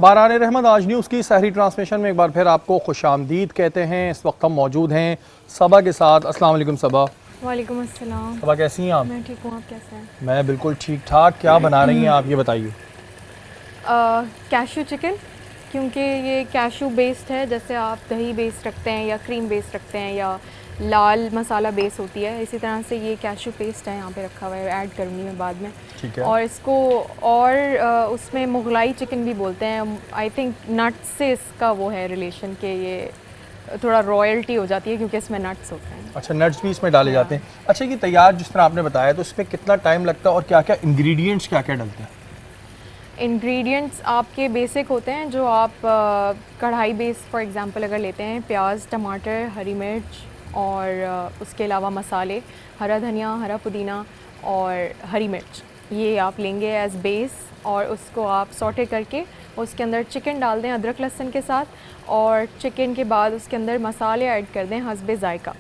باران رحمت آج نیوز کی سحری ٹرانسمیشن میں ایک بار پھر آپ کو خوش آمدید کہتے ہیں۔ اس وقت ہم موجود ہیں صبا کے ساتھ۔ السلام علیکم صبا۔ وعلیکم السلام۔ صبا کیسی ہیں آپ؟ میں ٹھیک ہوں، آپ کیسے ہیں؟ میں بالکل ٹھیک ٹھاک۔ کیا بنا رہی ہیں آپ یہ بتائیے؟ کیشو چکن، کیونکہ یہ کیشو بیسڈ ہے، جیسے آپ دہی بیس رکھتے ہیں یا کریم بیس رکھتے ہیں یا لال مسالہ بیس ہوتی ہے، اسی طرح سے یہ کیشو پیسٹ ہے یہاں پہ رکھا ہوا ہے، ایڈ کروں گی میں بعد میں۔ ٹھیک ہے۔ اور اس کو اور اس میں مغلائی چکن بھی بولتے ہیں، آئی تھنک نٹ سے اس کا وہ ہے ریلیشن کہ یہ تھوڑا رائلٹی ہو جاتی ہے کیونکہ اس میں نٹس ہوتے ہیں۔ اچھا، نٹس بھی اس میں ڈالے جاتے ہیں۔ اچھا، یہ تیار جس طرح آپ نے بتایا تو اس میں کتنا ٹائم لگتا ہے اور کیا کیا انگریڈینٹس کیا کیا ڈلتے ہیں؟ انگریڈینٹس آپ کے بیسک ہوتے ہیں جو آپ کڑھائی بیس فار ایگزامپل اگر لیتے ہیں، پیاز، ٹماٹر، ہری مرچ اور اس کے علاوہ مسالے، ہرا دھنیا، ہرا پودینہ اور ہری مرچ، یہ آپ لیں گے ایز بیس، اور اس کو آپ سوٹے کر کے اس کے اندر چکن ڈال دیں ادرک لہسن کے ساتھ، اور چکن کے بعد اس کے اندر مسالے ایڈ کر دیں حسب ذائقہ۔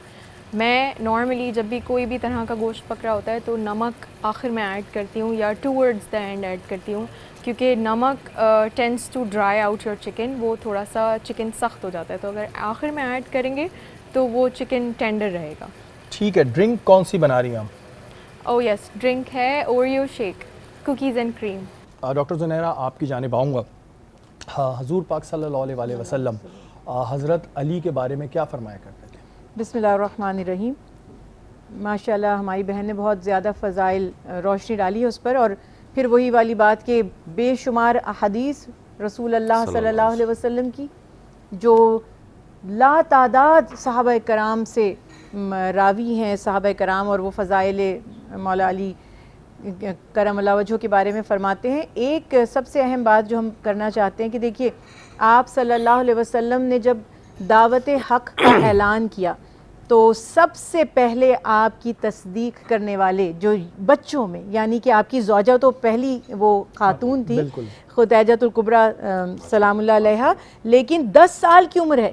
میں نارملی جب بھی کوئی بھی طرح کا گوشت پکڑا ہوتا ہے تو نمک آخر میں ایڈ کرتی ہوں یا ٹورڈز دا اینڈ ایڈ کرتی ہوں، کیونکہ نمک tends to dry out your chicken, وہ تھوڑا سا چکن سخت ہو جاتا ہے، تو اگر آخر میں ایڈ کریں گے تو وہ چکن ٹینڈر رہے گا۔ ٹھیک ہے، ڈرنک کون سی بنا رہی ہیں آپ؟ او یس، ڈرنک ہے Oreo shake, cookies and cream. Doctor Zunaira, آپ کی جانب آؤں گا۔ حضور پاک صلی اللہ علیہ وسلم حضرت علی کے بارے میں کیا فرمایا کرتے تھے؟ بسم اللہ الرحمن الرحیم۔ ماشاءاللہ ہماری بہن نے بہت زیادہ فضائل روشنی ڈالی ہے اس پر، اور پھر وہی والی بات کہ بے شمار احادیث رسول اللہ صلی اللہ علیہ وسلم کی جو لا تعداد صحابہ کرام سے راوی ہیں، صحابہ کرام، اور وہ فضائل مولا علی کرم اللہ وجہہ کے بارے میں فرماتے ہیں۔ ایک سب سے اہم بات جو ہم کرنا چاہتے ہیں کہ دیکھیے، آپ صلی اللہ علیہ وسلم نے جب دعوت حق کا اعلان کیا تو سب سے پہلے آپ کی تصدیق کرنے والے جو بچوں میں، یعنی کہ آپ کی زوجہ تو پہلی وہ خاتون تھی خدیجہ الکبریٰ سلام اللہ علیہا، لیکن 10 سال کی عمر ہے،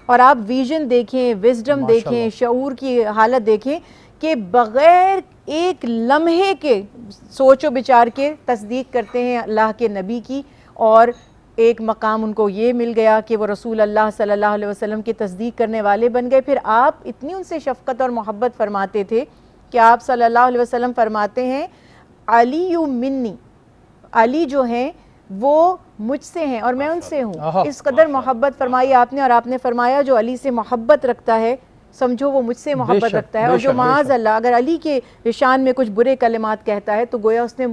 اور آپ ویژن دیکھیں، وزڈم دیکھیں، شعور کی حالت دیکھیں کہ بغیر ایک لمحے کے سوچ و بچار کے تصدیق کرتے ہیں اللہ کے نبی کی، اور ایک مقام ان کو یہ مل گیا کہ وہ رسول اللہ صلی اللہ علیہ وسلم کی تصدیق کرنے والے بن گئے۔ پھر آپ اتنی ان سے شفقت اور محبت فرماتے تھے کہ آپ صلی اللہ علیہ وسلم فرماتے ہیں علی منی، علی جو ہیں وہ مجھ سے ہیں اور میں ان سے ہوں۔ اس قدر محبت فرمائی آپ نے، اور آپ نے فرمایا جو علی سے محبت رکھتا ہے سمجھو وہ مجھ سے محبت رکھتا ہے، اور جو معاذ اللہ اگر علی کے شان میں کچھ برے کلمات کہتا ہے تو گویا اس نے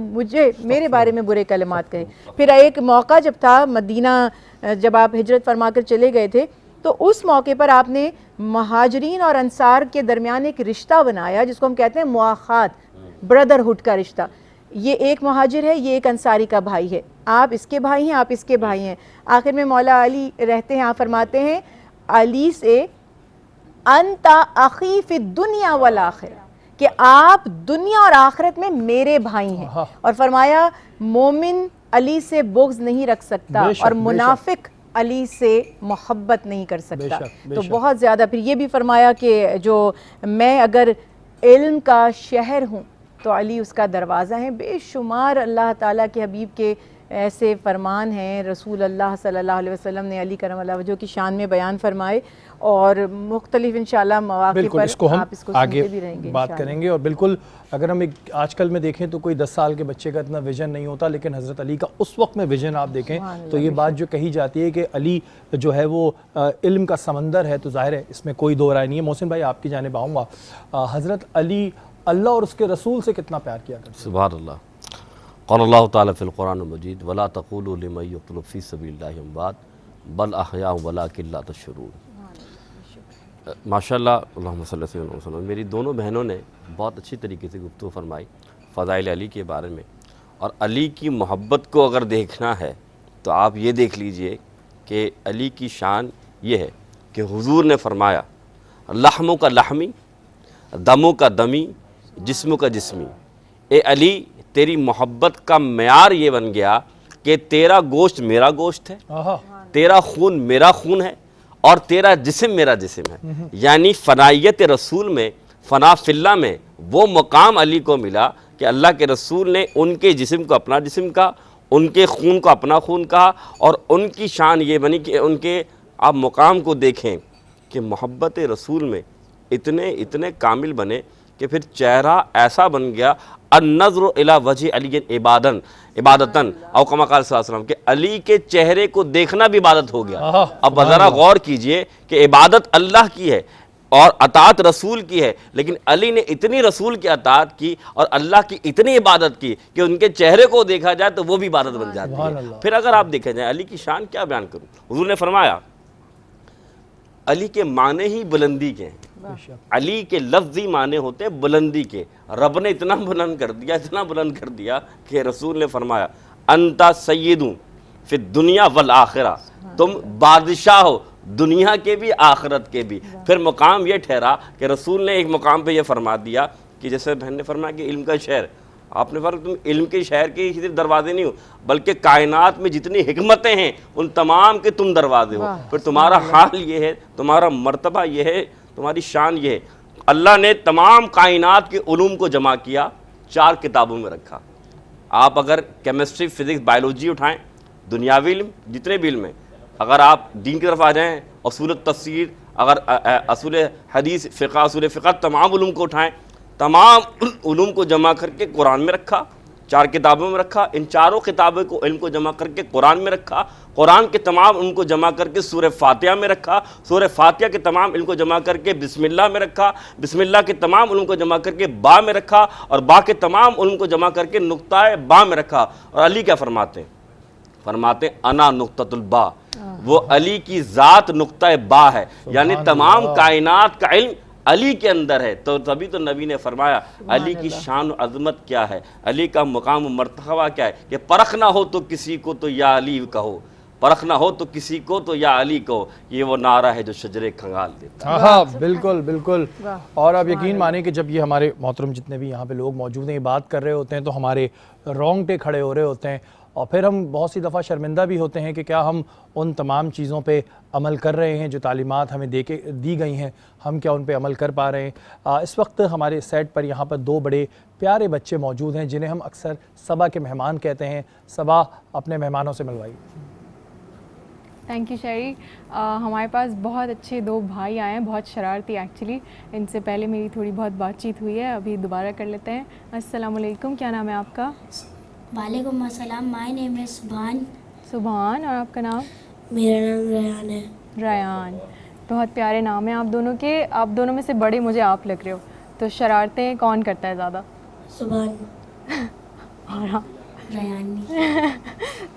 میرے بارے میں برے کلمات کہے۔ پھر ایک موقع جب تھا مدینہ، جب آپ ہجرت فرما کر چلے گئے تھے، تو اس موقع پر آپ نے مہاجرین اور انصار کے درمیان ایک رشتہ بنایا جس کو ہم کہتے ہیں مواخات، بردرہڈ کا رشتہ۔ یہ ایک مہاجر ہے، یہ ایک انصاری کا بھائی ہے، آپ اس کے بھائی ہیں، آپ اس کے بھائی ہیں۔ آخر میں مولا علی رہتے ہیں، آپ فرماتے ہیں علی سے انت اخی فی الدنیا والآخرہ، کہ آپ دنیا اور آخرت میں میرے بھائی ہیں، اور فرمایا مومن علی سے بغض نہیں رکھ سکتا اور منافق علی سے محبت نہیں کر سکتا۔ تو بہت زیادہ پھر یہ بھی فرمایا کہ جو میں اگر علم کا شہر ہوں تو علی اس کا دروازہ ہے۔ بے شمار اللہ تعالیٰ کے حبیب کے ایسے فرمان ہیں، رسول اللہ صلی اللہ علیہ وسلم نے علی کرم اللہ وجہہ کی شان میں بیان فرمائے، اور مختلف انشاءاللہ مواقع پر آپ اس کو سنتے بھی رہیں گے، بات کریں گے۔ اور بالکل اگر ہم آج کل میں دیکھیں تو کوئی 10 سال کے بچے کا اتنا ویژن نہیں ہوتا، لیکن حضرت علی کا اس وقت میں ویژن آپ دیکھیں تو یہ بات جو کہی جاتی ہے کہ علی جو ہے وہ علم کا سمندر ہے، تو ظاہر ہے اس میں کوئی دو رائے نہیں ہے۔ محسن بھائی، آپ کی جانب آؤں گا۔ حضرت علی اللہ اور اس کے رسول سے کتنا پیار کیا کرتے ہیں؟ سبحان اللہ۔ قال اللہ تعالیٰ فی القرآن المجید وَلَا تَقُولُوا لِمَن يُقْتَلُ فِي سَبِيلِ اللَّهِ أَمْوَاتٌ بَلْ أَحْيَاءٌ وَلَٰكِن لَا تَشْعُرُونَ۔ ماشاءاللہ، اللہم صلی اللہ علیہ وسلم۔ میری دونوں بہنوں نے بہت اچھی طریقے سے گفتگو فرمائی فضائل علی کے بارے میں، اور علی کی محبت کو اگر دیکھنا ہے تو آپ یہ دیکھ لیجئے کہ علی کی شان یہ ہے کہ حضور نے فرمایا لحموں کا لحمی، دموں کا دمی، جسموں کا جسمی۔ اے علی، تیری محبت کا معیار یہ بن گیا کہ تیرا گوشت میرا گوشت ہے، تیرا خون میرا خون ہے، اور تیرا جسم میرا جسم ہے۔ یعنی فنائیت رسول میں، فنا فی اللہ میں وہ مقام علی کو ملا کہ اللہ کے رسول نے ان کے جسم کو اپنا جسم کا، ان کے خون کو اپنا خون کہا، اور ان کی شان یہ بنی کہ ان کے آپ مقام کو دیکھیں کہ محبت رسول میں اتنے کامل بنے کہ پھر چہرہ ایسا بن گیا، النظر الی وجہ علی عبادتاً، او کما قال صلی اللہ علیہ وسلم، کہ علی کے چہرے کو دیکھنا بھی عبادت ہو گیا۔ اب ذرا غور کیجئے کہ عبادت اللہ کی ہے اور اطاعت رسول کی ہے، لیکن علی نے اتنی رسول کی اطاعت کی اور اللہ کی اتنی عبادت کی کہ ان کے چہرے کو دیکھا جائے تو وہ بھی عبادت بن جاتی ہے۔ پھر اگر آپ دیکھیں جائیں علی کی شان کیا بیان کروں، حضور نے فرمایا علی کے معنی ہی بلندی کے ہیں، علی کے لفظی معنی ہوتے بلندی کے۔ رب نے اتنا بلند کر دیا کہ رسول نے فرمایا انتا سیدوں فی الدنیا والآخرہ، تم بادشاہ ہو دنیا کے بھی آخرت کے بھی۔ پھر مقام یہ ٹھہرا کہ رسول نے ایک مقام پہ یہ فرما دیا کہ جیسے بہن نے فرمایا کہ علم کا شہر، آپ نے فرمایا تم علم کے شہر کے صرف دروازے نہیں ہو بلکہ کائنات میں جتنی حکمتیں ہیں ان تمام کے تم دروازے ہو۔ پھر تمہارا حال یہ ہے، تمہارا مرتبہ یہ ہے، تمہاری شان یہ ہے، اللہ نے تمام کائنات کے علوم کو جمع کیا، 4 کتابوں میں رکھا۔ آپ اگر کیمسٹری، فزکس، بائیولوجی اٹھائیں، دنیاوی علم جتنے بھی علم ہیں، اگر آپ دین کی طرف آ جائیں، اصول تفسیر، اگر اصول حدیث، اصول فقہ، تمام علوم کو اٹھائیں، تمام علوم کو جمع کر کے قرآن میں رکھا، 4 کتابوں میں رکھا۔ ان چاروں کتابوں کو علم کو جمع کر کے قرآن میں رکھا، قرآن کے تمام علم کو جمع کر کے سورہ فاتحہ میں رکھا، سورہ فاتحہ کے تمام علم کو جمع کر کے بسم اللہ میں رکھا، بسم اللہ کے تمام علم کو جمع کر کے با میں رکھا، اور با کے تمام علم کو جمع کر کے نقطہ با میں رکھا۔ اور علی کیا فرماتے ہیں؟ فرماتے ہیں انا نقطۃ البا، وہ علی کی ذات نقطہ با ہے، یعنی تمام کائنات کا علم علی کے اندر ہے۔ تو تبھی تو نبی نے فرمایا علی کی شان و عظمت کیا ہے، علی کا مقام و مرتبہ کیا ہے کہ پرکھ نہ ہو تو کسی کو تو یا علی کہو، پرکھ نہ ہو تو کسی کو تو یا علی کہو، یہ وہ نعرہ ہے جو شجرے کھنگال دیتا ہے۔ ہاں بالکل بالکل۔ اور آپ یقین مانیں کہ جب یہ ہمارے محترم جتنے بھی یہاں پہ لوگ موجود ہیں یہ بات کر رہے ہوتے ہیں تو ہمارے رونگٹے کھڑے ہو رہے ہوتے ہیں، اور پھر ہم بہت سی دفعہ شرمندہ بھی ہوتے ہیں کہ کیا ہم ان تمام چیزوں پہ عمل کر رہے ہیں جو تعلیمات ہمیں دی گئی ہیں، ہم کیا ان پہ عمل کر پا رہے ہیں۔ اس وقت ہمارے سیٹ پر یہاں پر 2 بڑے پیارے بچے موجود ہیں جنہیں ہم اکثر صبا کے مہمان کہتے ہیں۔ صبا اپنے مہمانوں سے ملوائیے۔ تھینک یو شہری۔ ہمارے پاس بہت اچھے 2 بھائی آئے ہیں، بہت شرارتی ایکچولی، ان سے پہلے میری تھوڑی بہت بات چیت ہوئی ہے، ابھی دوبارہ کر لیتے ہیں۔ السلام علیکم، کیا نام ہے آپ کا؟ وعلیکم السلام، مائی نیم ہے سبحان۔ سبحان، اور آپ کا نام؟ میرا نام ریان ہے۔ ریان، بہت پیارے نام ہیں آپ دونوں کے۔ آپ دونوں میں سے بڑے مجھے آپ لگ رہے ہو، تو شرارتیں کون کرتا ہے زیادہ؟ سبحان اور ریان۔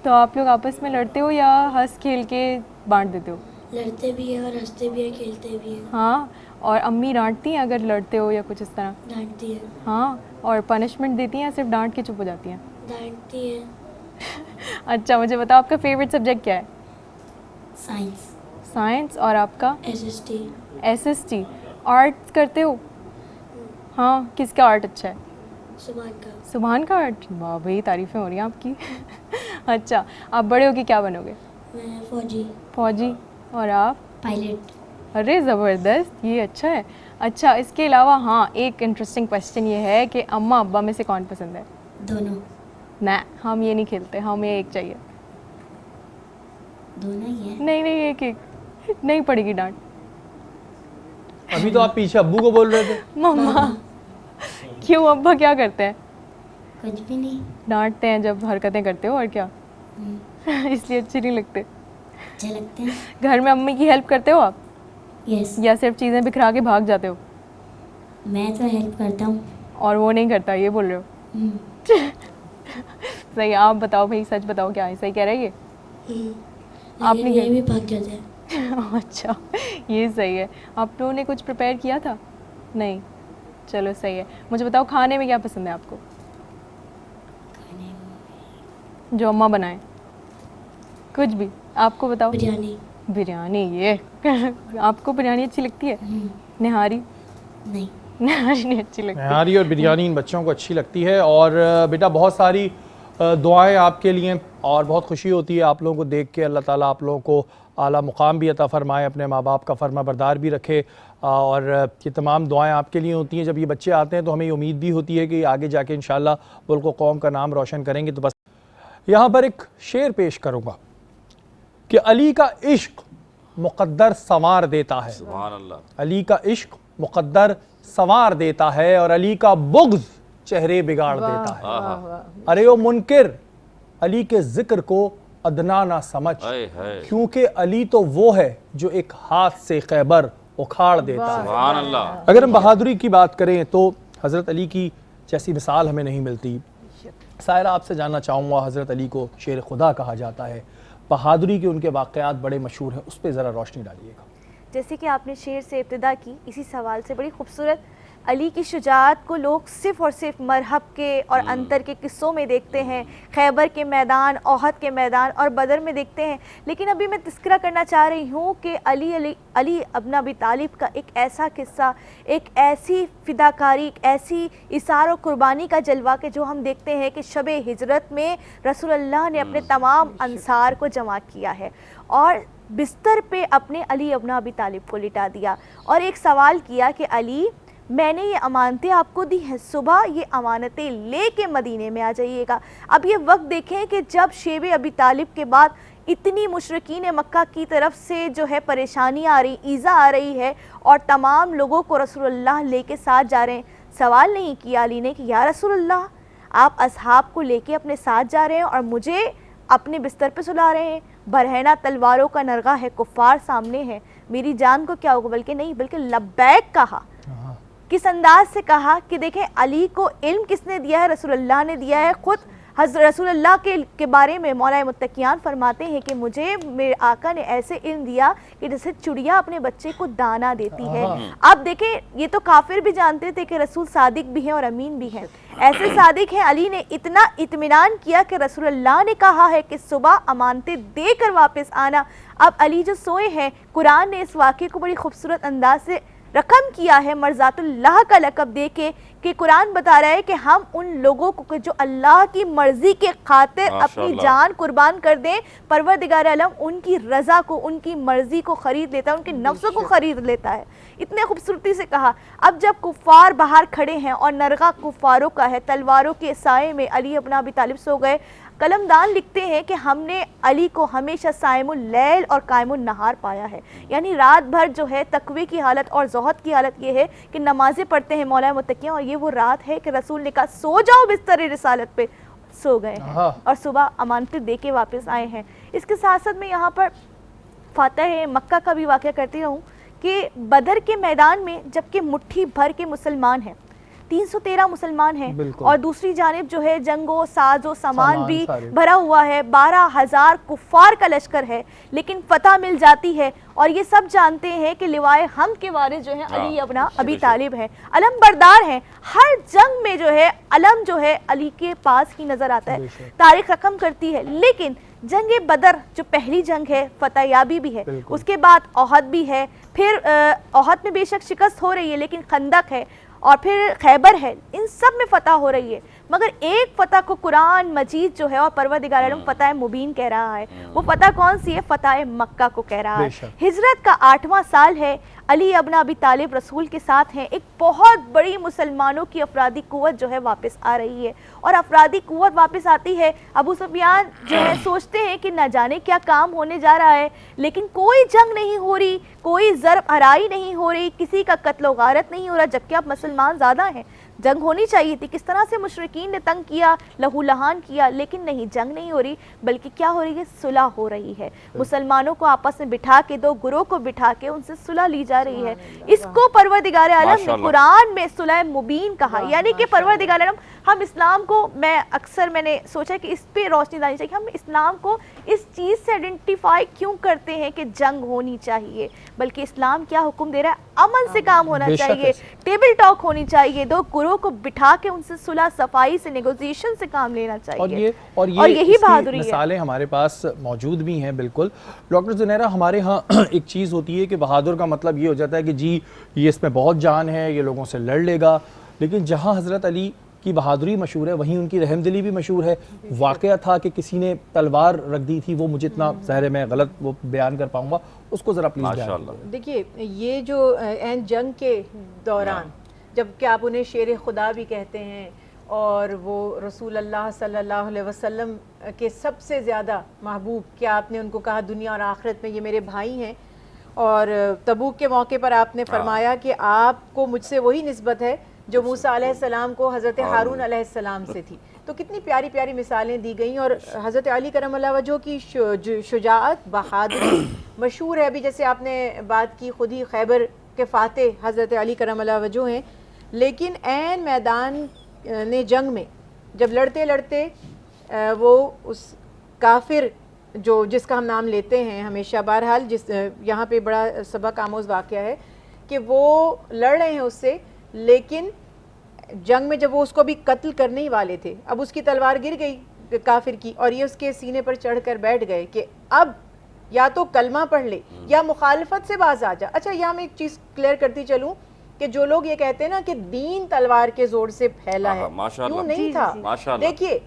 تو آپ لوگ آپس میں لڑتے ہو یا ہنس کھیل کے بانٹ دیتے ہو؟ لڑتے بھی ہیں اور ہنستے بھی ہیں، کھیلتے بھی ہیں۔ ہاں، اور امی ڈانٹتی ہیں اگر لڑتے ہو یا کچھ اس طرح؟ ڈانٹتی ہیں۔ ہاں، اور پنشمنٹ دیتی ہیں یا صرف ڈانٹ کے چپ ہو جاتی ہیں؟ ڈانٹتی ہیں۔ اچھا، مجھے بتاؤ آپ کا فیوریٹ سبجیکٹ کیا ہے؟ سائنس۔ سائنس، اور آپ کا؟ S S T. S S T. Art کرتے ہو؟ ہاں، کس کا آرٹ اچھا ہے؟ سبحان کا۔ سبحان کا آرٹ؟ واہ بھائی، تعریفیں ہو رہی ہیں آپ کی۔ اچھا، آپ بڑے ہو کے کیا بنو گے؟ میں فوجی۔ فوجی، اور آپ؟ پائلٹ۔ ارے زبردست، یہ اچھا ہے۔ اچھا، اس کے علاوہ ہاں ایک انٹرسٹنگ کویسچن یہ ہے کہ اماں ابا میں سے کون پسند ہے؟ دونوں۔ نہ، ہم یہ نہیں کھیلتے، ہمیں ایک چاہیے۔ دونوں ہی ہیں۔ نہیں نہیں، ایک نہیں پڑے گی ڈانٹ۔ ابھی تو آپ پیچھے ابو کو بول رہے تھے۔ مما کیوں، ابا کیا کرتے ہیں؟ کچھ بھی نہیں۔ ڈانٹتے ہیں جب حرکتیں کرتے ہو، اور کیا؟ اس لیے اچھی نہیں لگتے۔ اچھے لگتے ہیں۔ گھر میں امی کی ہیلپ کرتے ہو آپ، یس، یا صرف چیزیں بکھرا کے بھاگ جاتے ہو؟ میں تو ہیلپ کرتا ہوں۔ اور وہ نہیں کرتا، یہ بول رہے ہو؟ صحیح، آپ بتاؤ بھائی، سچ بتاؤ، کیا ہے صحیح کہہ رہے یہ؟ آپ نے یہ بھی بھاگ جاتے ہیں۔ اچھا، یہ صحیح ہے۔ آپ لوگوں نے کچھ پریپیئر کیا تھا؟ نہیں، چلو صحیح ہے۔ مجھے بتاؤ کھانے میں کیا پسند ہے آپ کو؟ جو اماں بنائیں، کچھ بھی آپ کو بتاؤ۔ بریانی۔ بریانی، یہ آپ کو بریانی اچھی لگتی ہے؟ نہاری؟ نہیں۔ نہاری نہیں اچھی لگتی؟ نہاری اور بریانی ان بچوں کو اچھی لگتی ہے۔ اور بیٹا بہت ساری دعائیں آپ کے لیے، اور بہت خوشی ہوتی ہے آپ لوگوں کو دیکھ کے۔ اللہ تعالیٰ آپ لوگوں کو اعلیٰ مقام بھی عطا فرمائے، اپنے ماں باپ کا فرما بردار بھی رکھے، اور یہ تمام دعائیں آپ کے لیے ہوتی ہیں۔ جب یہ بچے آتے ہیں تو ہمیں یہ امید بھی ہوتی ہے کہ آگے جا کے انشاءاللہ ملک و قوم کا نام روشن کریں گے۔ تو بس یہاں پر ایک شعر پیش کروں گا کہ علی کا عشق مقدر سنوار دیتا ہے، سبحان اللہ، علی کا عشق مقدر سنوار دیتا ہے، اور علی کا بغض چہرے بگاڑ دیتا ہے۔ ارے او منکر علی کے ذکر کو ادنا نہ سمجھ، کیونکہ علی تو وہ ہے جو ایک ہاتھ سے خیبر اکھاڑ دیتا ہے۔ سبحان اللہ۔ اگر ہم بہادری کی بات کریں تو حضرت علی کی جیسی مثال ہمیں نہیں ملتی۔ سائرہ، آپ سے جاننا چاہوں گا، حضرت علی کو شیر خدا کہا جاتا ہے، بہادری کے ان کے واقعات بڑے مشہور ہیں، اس پہ ذرا روشنی ڈالیے گا۔ جیسے کہ آپ نے شعر سے ابتدا کی، اسی سوال سے بڑی خوبصورت علی کی شجاعت کو لوگ صرف اور صرف مرحب کے اور انتر کے قصوں میں دیکھتے ہیں، خیبر کے میدان، احد کے میدان اور بدر میں دیکھتے ہیں، لیکن ابھی میں تذکرہ کرنا چاہ رہی ہوں کہ علی ابن ابی طالب کا ایک ایسا قصہ، ایک ایسی فداکاری، ایک ایسی اثار و قربانی کا جلوہ کہ جو ہم دیکھتے ہیں کہ شب ہجرت میں رسول اللہ نے اپنے تمام انصار کو جمع کیا ہے اور بستر پہ اپنے علی ابن ابی طالب کو لٹا دیا اور ایک سوال کیا کہ علی، میں نے یہ امانتیں آپ کو دی ہیں، صبح یہ امانتیں لے کے مدینے میں آ جائیے گا۔ اب یہ وقت دیکھیں کہ جب شیب ابی طالب کے بعد اتنی مشرکین مکہ کی طرف سے جو ہے پریشانی آ رہی، ایذا آ رہی ہے اور تمام لوگوں کو رسول اللہ لے کے ساتھ جا رہے ہیں، سوال نہیں کیا علی نے کہ یا رسول اللہ، آپ اصحاب کو لے کے اپنے ساتھ جا رہے ہیں اور مجھے اپنے بستر پہ سلا رہے ہیں، برہنہ تلواروں کا نرغہ ہے، کفار سامنے ہے، میری جان کو کیا ہوگا؟ بلکہ نہیں، بلکہ لبیک کہا۔ کس انداز سے کہا کہ دیکھیں علی کو علم کس نے دیا ہے؟ رسول اللہ نے دیا ہے۔ خود حضرت رسول اللہ کے بارے میں مولا متقیان فرماتے ہیں کہ مجھے میرے آقا نے ایسے علم دیا کہ جیسے چڑیا اپنے بچے کو دانا دیتی ہے۔ اب دیکھیں یہ تو کافر بھی جانتے تھے کہ رسول صادق بھی ہیں اور امین بھی ہیں، ایسے صادق ہیں۔ علی نے اتنا اطمینان کیا کہ رسول اللہ نے کہا ہے کہ صبح امانتیں دے کر واپس آنا۔ اب علی جو سوئے ہیں، قرآن نے اس واقعے کو بڑی خوبصورت انداز سے رقم کیا ہے مرضات اللہ کا لقب دے کے، کہ قرآن بتا رہا ہے کہ ہم ان لوگوں کو جو اللہ کی مرضی کے خاطر اپنی جان قربان کر دیں، پروردگار عالم ان کی رضا کو، ان کی مرضی کو خرید لیتا ہے، ان کے نفسوں کو خرید لیتا ہے۔ اتنے خوبصورتی سے کہا۔ اب جب کفار باہر کھڑے ہیں اور نرغہ کفاروں کا ہے، تلواروں کے سائے میں علی ابن ابی طالب سو گئے، قلمدان لکھتے ہیں کہ ہم نے علی کو ہمیشہ صائم اللیل اور قائم النہار پایا ہے، یعنی رات بھر جو ہے تقوی کی حالت اور زہد کی حالت یہ ہے کہ نمازیں پڑھتے ہیں مولا متقیاں، اور یہ وہ رات ہے کہ رسول نے کہا سو جاؤ بستر رسالت پہ، سو گئے ہیں اور صبح امانتیں دے کے واپس آئے ہیں۔ اس کے ساتھ ساتھ میں یہاں پر فاتح مکہ کا بھی واقعہ کرتی رہوں کہ بدر کے میدان میں جبکہ مٹھی بھر کے مسلمان ہیں، 313 مسلمان ہیں، اور دوسری جانب جو ہے جنگ و ساز و سامان بھی بھرا ہوا ہے، 12,000 کفار کا لشکر ہے، لیکن فتح مل جاتی ہے، اور یہ سب جانتے ہیں کہ لوائے حمد کے وارث جو ہیں علی ابن ابی طالب ہیں، علم بردار ہیں، ہر جنگ میں جو ہے علم جو ہے علی کے پاس ہی نظر آتا ہے، تاریخ رقم کرتی ہے۔ لیکن جنگ بدر جو پہلی جنگ ہے، فتح یابی بھی ہے، اس کے بعد احد بھی ہے، پھر احد میں بے شک شکست ہو رہی ہے لیکن خندق ہے، اور پھر خیبر ہے، ان سب میں فتح ہو رہی ہے، مگر ایک فتح کو قرآن مجید جو ہے اور پروردگار عالم فتح مبین کہہ رہا ہے۔ وہ فتح کون سی ہے؟ فتح مکہ کو کہہ رہا ہے۔ ہجرت کا 8واں سال ہے، علی ابن ابی طالب رسول کے ساتھ ہیں، ایک بہت بڑی مسلمانوں کی افرادی قوت جو ہے واپس آ رہی ہے، اور افرادی قوت واپس آتی ہے، ابو سفیان جو ہے سوچتے ہیں کہ نہ جانے کیا کام ہونے جا رہا ہے، لیکن کوئی جنگ نہیں ہو رہی، کوئی ضرب آرائی نہیں ہو رہی، کسی کا قتل و غارت نہیں ہو رہا، جبکہ اب مسلمان زیادہ ہیں، جنگ ہونی چاہیے تھی۔ کس طرح سے مشرکین نے تنگ کیا، لہو لہان کیا، لیکن نہیں، جنگ نہیں ہو رہی، بلکہ کیا ہو رہی ہے؟ صلح ہو رہی ہے، مسلمانوں کو آپس میں بٹھا کے، دو گروہ کو بٹھا کے ان سے صلح لی جا رہی ہے۔ اس کو پروردگار عالم نے قرآن میں صلح مبین کہا، یعنی کہ پروردگار عالم، ہم اسلام کو، میں نے سوچا کہ اس پہ روشنی ڈالنی چاہیے، ہم اسلام کو اس چیز سے آئیڈینٹیفائی کیوں کرتے ہیں کہ جنگ ہونی چاہیے، بلکہ اسلام کیا حکم دے رہا ہے؟ امن سے کام ہونا چاہیے، ٹیبل ٹاک ہونی چاہیے، دو گروہ کو بٹھا کے ان سے صلح صفائی سے، نیگوزیشن سے کام لینا چاہیے، اور یہی بہادری ہے۔ مثالیں ہمارے پاس موجود بھی ہیں۔ بالکل ڈاکٹر زنیرہ، ہمارے ہاں ایک چیز ہوتی ہے کہ بہادر کا مطلب یہ ہو جاتا ہے کہ جی یہ اس میں بہت جان ہے، یہ لوگوں سے لڑ لے گا، لیکن جہاں حضرت علی کی بہادری مشہور ہے وہیں ان کی رحم دلی بھی مشہور ہے۔ واقعہ تھا کہ کسی نے تلوار رکھ دی تھی، وہ مجھے اتنا ظاہر ہے میں غلط وہ بیان کر پاؤں گا، اس کو ذرا پلیز بیان کیجئے۔ دیکھیے یہ جو جنگ کے دوران جب کہ آپ انہیں شیر خدا بھی کہتے ہیں، اور وہ رسول اللہ صلی اللہ علیہ وسلم کے سب سے زیادہ محبوب، کہ آپ نے ان کو کہا دنیا اور آخرت میں یہ میرے بھائی ہیں، اور تبوک کے موقع پر آپ نے فرمایا کہ آپ کو مجھ سے وہی نسبت ہے جو موسیٰ علیہ السلام کو حضرت ہارون علیہ السلام سے تھی. تو کتنی پیاری پیاری مثالیں دی گئیں. اور حضرت علی کرم اللہ وجہ کی شجاعت، بہادری مشہور ہے. ابھی جیسے آپ نے بات کی، خود ہی خیبر کے فاتح حضرت علی کرم اللہ وجہ ہیں، لیکن عین میدان نے جنگ میں جب لڑتے لڑتے وہ اس کافر جس کا ہم نام لیتے ہیں ہمیشہ، بہرحال یہاں پہ بڑا سبق آموز واقعہ ہے کہ وہ لڑ رہے ہیں اس سے، لیکن جنگ میں جب وہ اس کو بھی قتل کرنے ہی والے تھے، اب اس کی تلوار گر گئی کافر کی، اور یہ اس کے سینے پر چڑھ کر بیٹھ گئے کہ اب یا تو کلمہ پڑھ لے یا مخالفت سے باز آ جا. اچھا یہاں میں ایک چیز کلیئر کرتی چلوں کہ جو لوگ یہ کہتے ہیں نا کہ دین تلوار کے زور سے پھیلا ہے، یوں نہیں تھا. دیکھیے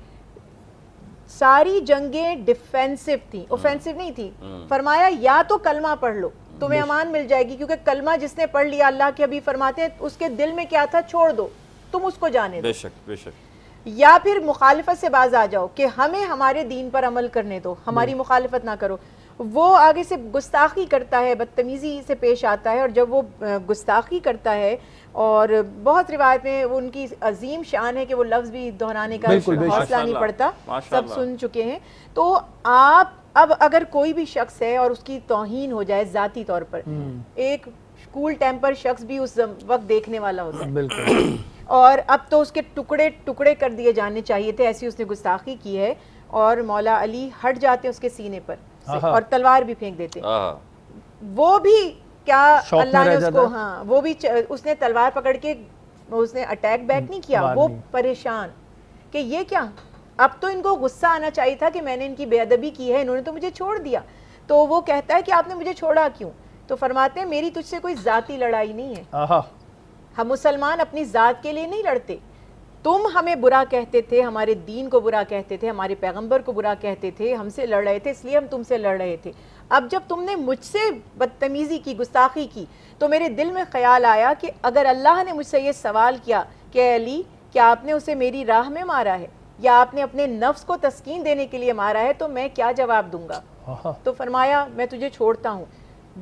ساری جنگیں ڈیفینسو تھیں، اوفینسو نہیں تھی. فرمایا یا تو کلمہ پڑھ لو تمہیں امان مل جائے گی، کیونکہ کلمہ جس نے پڑھ لیا، اللہ کے حبیب فرماتے ہیں اس کے دل میں کیا تھا چھوڑ دو، تم اس کو جانے دو. بے شک بے شک. یا پھر مخالفت سے باز آ جاؤ کہ ہمیں ہمارے دین پر عمل کرنے دو، ہماری مخالفت نہ کرو. وہ آگے سے گستاخی کرتا ہے، بدتمیزی سے پیش آتا ہے، اور جب وہ گستاخی کرتا ہے، اور بہت روایت میں ان کی عظیم شان ہے کہ وہ لفظ بھی دہرانے کا حوصلہ نہیں پڑتا، سب سن چکے ہیں. تو آپ اب اگر کوئی بھی شخص ہے اور اس کی توہین ہو جائے ذاتی طور پر، ایک کول ٹیمپر شخص بھی اس وقت دیکھنے والا ہوتا ہے بالکل، اور اب تو اس کے ٹکڑے ٹکڑے کر دیے جانے چاہیے تھے، ایسی اس نے گستاخی کی ہے. اور مولا علی ہٹ جاتے اس کے سینے پر اور تلوار بھی پھینک دیتے. وہ بھی کیا اللہ نے اس کو، ہاں وہ بھی اس نے تلوار پکڑ کے اس نے اٹیک بیک نہیں کیا، وہ پریشان کہ یہ کیا، اب تو ان کو غصہ آنا چاہیے تھا کہ میں نے ان کی بے ادبی کی ہے، انہوں نے تو مجھے چھوڑ دیا. تو وہ کہتا ہے کہ آپ نے مجھے چھوڑا کیوں؟ تو فرماتے ہیں میری تجھ سے کوئی ذاتی لڑائی نہیں ہے، ہم مسلمان اپنی ذات کے لیے نہیں لڑتے. تم ہمیں برا کہتے تھے، ہمارے دین کو برا کہتے تھے، ہمارے پیغمبر کو برا کہتے تھے، ہم سے لڑ رہے تھے، اس لیے ہم تم سے لڑ رہے تھے. اب جب تم نے مجھ سے بدتمیزی کی، گستاخی کی، تو میرے دل میں خیال آیا کہ اگر اللہ نے مجھ سے یہ سوال کیا کہ اے علی کیا آپ نے اسے میری راہ میں مارا ہے یا آپ نے اپنے نفس کو تسکین دینے کے لیے مارا ہے، تو میں کیا جواب دوں گا؟ تو فرمایا میں تجھے چھوڑتا ہوں.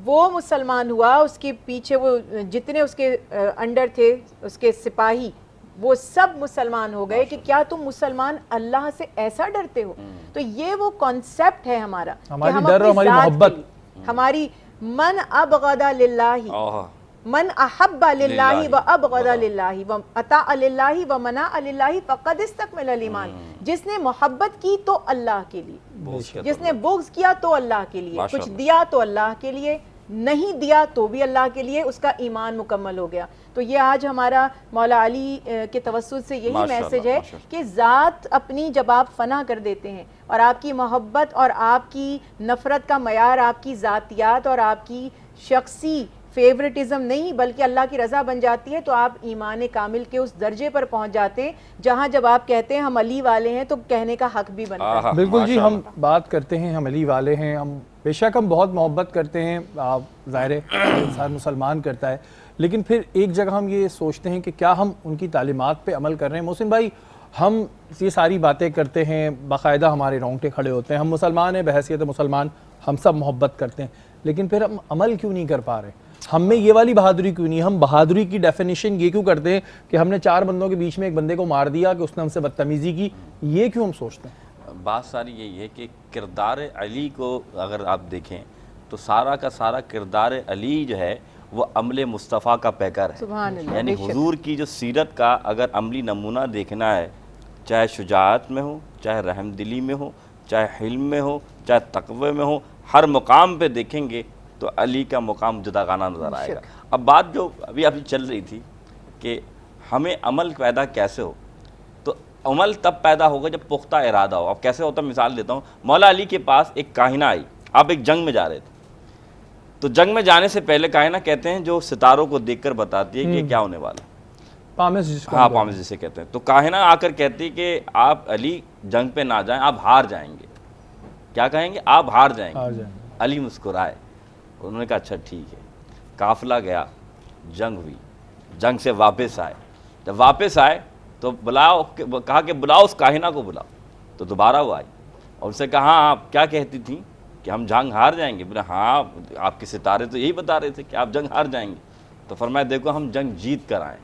وہ مسلمان ہوا، اس کے پیچھے وہ جتنے اس کے انڈر تھے، اس کے سپاہی، وہ سب مسلمان ہو گئے. کہ کیا تم مسلمان اللہ سے ایسا ڈرتے ہو؟ تو یہ وہ کانسیپٹ ہے ہمارا، ہماری ڈر اور ہماری محبت، ہماری من ابغض للہ، من احب للہ و ابغض للہ و اطاع للہ و منع للہ فقد استکمل الایمان. جس نے محبت کی تو اللہ کے لیے، جس نے بغض کیا تو اللہ کے لیے، کچھ دیا تو اللہ کے لیے، نہیں دیا تو بھی اللہ کے لیے، اس کا ایمان مکمل ہو گیا. تو یہ آج ہمارا مولا علی کے توسط سے یہی میسج ہے کہ ذات اپنی جب آپ فنا کر دیتے ہیں اور آپ کی محبت اور آپ کی نفرت کا معیار آپ کی ذاتیات اور آپ کی شخصی فیورٹزم نہیں بلکہ اللہ کی رضا بن جاتی ہے، تو آپ ایمان کامل کے اس درجے پر پہنچ جاتے ہیں جہاں جب آپ کہتے ہیں ہم علی والے ہیں تو کہنے کا حق بھی بنتا ہے. بالکل جی، ہم بات کرتے ہیں ہم علی والے ہیں، ہم بے شک ہم بہت محبت کرتے ہیں، ظاہر ہے انسان مسلمان کرتا ہے، لیکن پھر ایک جگہ ہم یہ سوچتے ہیں کہ کیا ہم ان کی تعلیمات پہ عمل کر رہے ہیں. محسن بھائی، ہم یہ ساری باتیں کرتے ہیں، باقاعدہ ہمارے رونگٹے کھڑے ہوتے ہیں، ہم مسلمان ہیں، بحیثیت مسلمان ہم سب محبت کرتے ہیں، لیکن پھر ہم عمل کیوں نہیں کر پا رہے؟ ہم میں یہ والی بہادری کیوں نہیں؟ ہم بہادری کی ڈیفینیشن یہ کیوں کرتے ہیں کہ ہم نے 4 بندوں کے بیچ میں ایک بندے کو مار دیا کہ اس نے ہم سے بدتمیزی کی؟ یہ کیوں ہم سوچتے ہیں؟ بات ساری یہی ہے کہ کردار علی کو اگر آپ دیکھیں تو سارا کا سارا کردار علی جو ہے وہ عمل مصطفیٰ کا پیکر ہے. سبحان اللہ. یعنی حضور کی جو سیرت کا اگر عملی نمونہ دیکھنا ہے، چاہے شجاعت میں ہو، چاہے رحم دلی میں ہو، چاہے حلم میں ہو، چاہے تقوی میں ہو، ہر مقام پہ دیکھیں گے تو علی کا مقام جداگانہ نظر آئے گا. اب بات جو ابھی چل رہی تھی کہ ہمیں عمل پیدا کیسے ہو، تو عمل تب پیدا ہوگا جب پختہ ارادہ ہو. اب کیسے ہوتا، مثال دیتا ہوں. مولا علی کے پاس ایک کاہنہ آئی، آپ ایک جنگ میں جا رہے تھے، تو جنگ میں جانے سے پہلے کاہنہ کہتے ہیں جو ستاروں کو دیکھ کر بتاتی ہے کہ کیا ہونے والا ہے، ہاں پامس جسے کہتے ہیں. تو کاہنہ آ کر کہتی کہ آپ علی جنگ پہ نہ جائیں، آپ ہار جائیں گے. کیا کہیں گے؟ آپ ہار جائیں گے. علی مسکرائے، انہوں نے کہا اچھا ٹھیک ہے. قافلہ گیا، جنگ ہوئی، جنگ سے واپس آئے. جب واپس آئے تو بلاؤ، کہا کہ بلاؤ اس کاہنہ کو بلاؤ. تو دوبارہ وہ آئی اور اسے کہا آپ کیا کہتی تھیں کہ ہم جنگ ہار جائیں گے؟ بولا ہاں آپ کے ستارے تو یہی بتا رہے تھے کہ آپ جنگ ہار جائیں گے. تو فرمایا دیکھو ہم جنگ جیت کر آئے.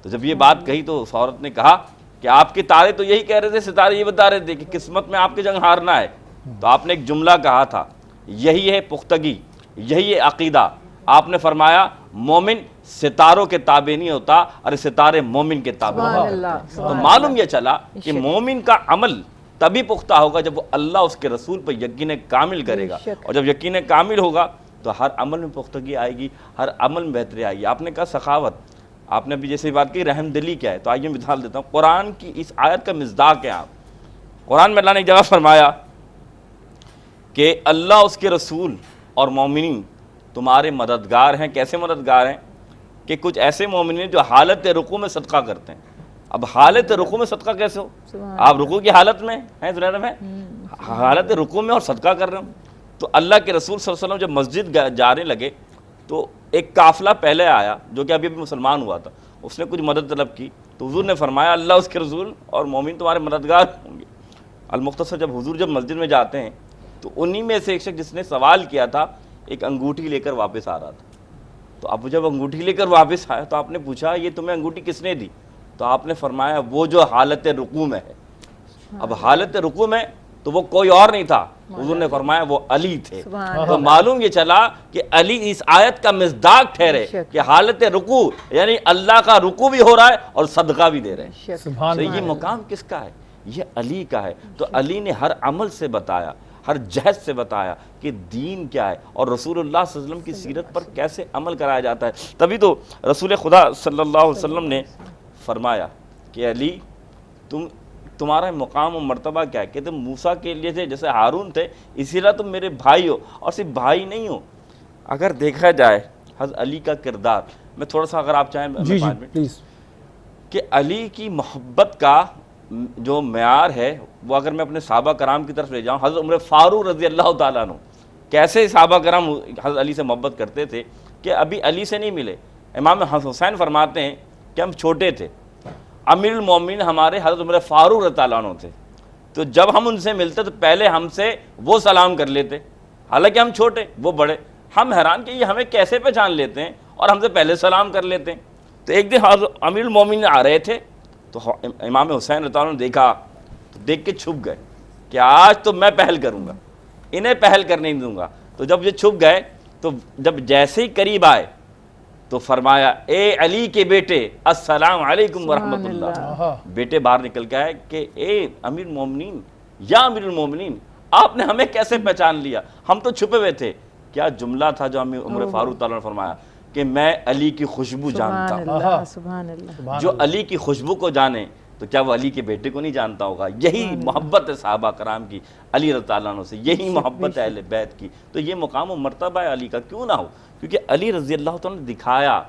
تو جب یہ بات کہی تو اس عورت نے کہا کہ آپ کے تارے تو یہی کہہ رہے تھے، ستارے یہ بتا رہے تھے کہ قسمت میں آپ کے جنگ ہارنا ہے. تو آپ نے ایک جملہ کہا تھا، یہی ہے پختگی، یہی ہے عقیدہ. آپ نے فرمایا مومن ستاروں کے تابع نہیں ہوتا، اور ستارے مومن کے تابع سبحان ہوتے ہیں. اللہ، تو معلوم یہ چلا کہ مومن کا عمل تبھی پختہ ہوگا جب وہ اللہ اس کے رسول پر یقین کامل کرے گا. اور جب یقین کامل ہوگا تو ہر عمل میں پختگی آئے گی، ہر عمل میں بہتری آئے گی. آپ نے کہا سخاوت، آپ نے بھی جیسے بات کی رحم دلی کیا ہے، تو آئیے مثال دیتا ہوں. قرآن کی اس آیت کا مصداق ہے. آپ قرآن میں اللہ نے ایک جگہ فرمایا کہ اللہ اس کے رسول اور مومنین تمہارے مددگار ہیں. کیسے مددگار ہیں؟ کہ کچھ ایسے مومنین جو حالت رکوع میں صدقہ کرتے ہیں. اب حالت رکوع میں صدقہ کیسے ہو؟ آپ رکوع کی حالت میں ہیں، ظاہر ہے حالت رکوع میں اور صدقہ کر رہے ہوں. تو اللہ کے رسول صلی اللہ علیہ وسلم جب مسجد جانے لگے تو ایک قافلہ پہلے آیا جو کہ ابھی مسلمان ہوا تھا. اس نے کچھ مدد طلب کی تو حضور نے فرمایا اللہ اس کے رسول اور مومن تمہارے مددگار ہوں گے. المختصر جب حضور جب مسجد میں جاتے ہیں تو انہی میں سے ایک شخص جس نے سوال کیا تھا ایک انگوٹھی لے کر واپس آ رہا تھا. تو اب جب انگوٹھی لے کر واپس آیا تو آپ نے پوچھا یہ تمہیں انگوٹھی کس نے دی؟ تو آپ نے فرمایا وہ جو حالت رکوع میں ہے. اب حالت رکوع میں تو وہ کوئی اور نہیں تھا، حضور نے فرمایا وہ علی تھے. تو معلوم یہ چلا کہ علی اس آیت کا مصداق ٹھہرے کہ حالت رکوع یعنی اللہ کا رکوع بھی ہو رہا ہے اور صدقہ بھی دے رہے ہیں. تو یہ مقام کس کا ہے؟ یہ علی کا ہے. تو علی نے ہر عمل سے بتایا، ہر جہد سے بتایا کہ دین کیا ہے اور رسول اللہ صلی اللہ علیہ وسلم کی سیرت پر کیسے عمل کرایا جاتا ہے. تبھی تو رسول خدا صلی اللہ علیہ وسلم نے فرمایا کہ علی تمہارا مقام و مرتبہ کیا ہے؟ کہ تم موسیٰ کے لیے تھے جیسے ہارون تھے، اسی لیے تم میرے بھائی ہو. اور صرف بھائی نہیں ہو، اگر دیکھا جائے حضرت علی کا کردار، میں تھوڑا سا اگر آپ چاہیں جی پلیز، کہ علی کی محبت کا جو معیار ہے وہ اگر میں اپنے صحابہ کرام کی طرف لے جاؤں، حضرت عمر فاروق رضی اللہ تعالیٰ عنہ کیسے صحابہ کرام حضرت علی سے محبت کرتے تھے کہ ابھی علی سے نہیں ملے. امام حسین فرماتے ہیں کہ ہم چھوٹے تھے، امیر المومنین ہمارے حضرت عمر فاروق رضی اللہ عنہ تھے. تو جب ہم ان سے ملتے تو پہلے ہم سے وہ سلام کر لیتے، حالانکہ ہم چھوٹے وہ بڑے. ہم حیران کہ یہ ہمیں کیسے پہچان لیتے ہیں اور ہم سے پہلے سلام کر لیتے ہیں. تو ایک دن حضرت امیر المومنین آ رہے تھے تو امام حسین رضی اللہ عنہ نے دیکھا تو دیکھ کے چھپ گئے کہ آج تو میں پہل کروں گا، انہیں پہل کرنے نہیں دوں گا. تو جب یہ چھپ گئے تو جب جیسے ہی قریب آئے تو فرمایا اے علی کے بیٹے السلام علیکم ورحمۃ اللہ. بیٹے باہر نکل کے آئے کہ اے امیر المومنین یا امیر المومنین آپ نے ہمیں کیسے پہچان لیا؟ ہم تو چھپے ہوئے تھے. کیا جملہ تھا جو عمر فاروق تعالیٰ نے فرمایا کہ میں علی کی خوشبو جانتا ہوں. سبحان اللہ. جو علی کی خوشبو کو جانے تو کیا وہ علی کے بیٹے کو نہیں جانتا ہوگا؟ یہی محبت ہے صحابہ کرام کی علی رضی اللہ عنہ سے، یہی محبت ہے اہل بیت کی. تو یہ مقام و مرتبہ ہے علی کا، کیوں نہ ہو؟ کیونکہ علی رضی اللہ تعالیٰ نے دکھایا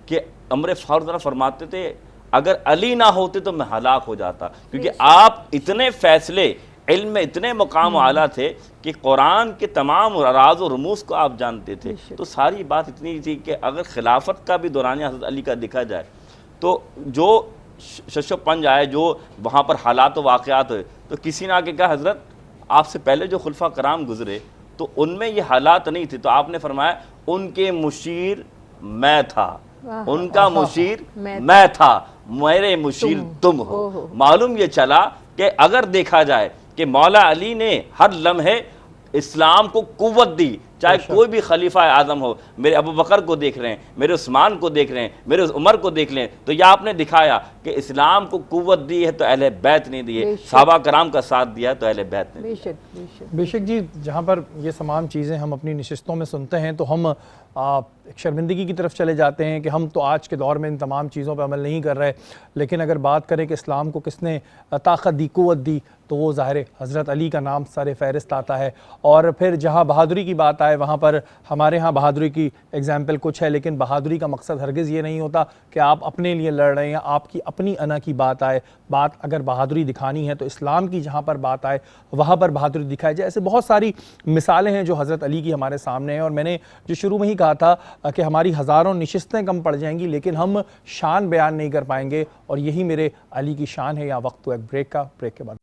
کہ عمر فاروق تعالیٰ فرماتے تھے اگر علی نہ ہوتے تو میں ہلاک ہو جاتا. کیونکہ آپ اتنے فیصلے علم میں اتنے مقام و اعلیٰ تھے کہ قرآن کے تمام راز و رموز کو آپ جانتے تھے. تو ساری بات اتنی تھی کہ اگر خلافت کا بھی دورانیہ حضرت علی کا دیکھا جائے تو جو شش و پنج آئے، جو وہاں پر حالات و واقعات ہوئے، تو کسی نے آ کے کہا حضرت آپ سے پہلے جو خلفاء کرام گزرے تو ان میں یہ حالات نہیں تھے. تو آپ نے فرمایا ان کے مشیر میں تھا، ان کا مشیر میں تھا، میرے مشیر تم ہو. معلوم یہ چلا کہ اگر دیکھا جائے کہ مولا علی نے ہر لمحے اسلام کو قوت دی، چاہے کوئی بھی خلیفہ اعظم ہو. میرے ابو بکر کو دیکھ رہے ہیں، میرے عثمان کو دیکھ رہے ہیں، میرے عمر کو دیکھ لیں، تو یہ آپ نے دکھایا کہ اسلام کو قوت دی ہے تو اہل بیت نہیں دی ہے، صحابہ کرام کا ساتھ دیا ہے تو اہل بیت نے. بے شک جی. جہاں پر یہ تمام چیزیں ہم اپنی نشستوں میں سنتے ہیں تو ہم ایک شرمندگی کی طرف چلے جاتے ہیں کہ ہم تو آج کے دور میں ان تمام چیزوں پہ عمل نہیں کر رہے. لیکن اگر بات کریں کہ اسلام کو کس نے طاقت دی، قوت دی، تو وہ ظاہر حضرت علی کا نام سر فہرست آتا ہے. اور پھر جہاں بہادری کی بات آئے وہاں پر ہمارے ہاں بہادری کی ایگزامپل کچھ ہے، لیکن بہادری کا مقصد ہرگز یہ نہیں ہوتا کہ آپ اپنے لیے لڑ رہے ہیں، آپ کی اپنی انا کی بات آئے. بات اگر بہادری دکھانی ہے تو اسلام کی جہاں پر بات آئے وہاں پر بہادری دکھائی جائے. ایسے بہت ساری مثالیں ہیں جو حضرت علی کی ہمارے سامنے ہیں، اور میں نے جو شروع میں ہی کہا تھا کہ ہماری ہزاروں نشستیں کم پڑ جائیں گی لیکن ہم شان بیان نہیں کر پائیں گے، اور یہی میرے علی کی شان ہے. یا وقت تو ایک بریک کا، بریک کے بعد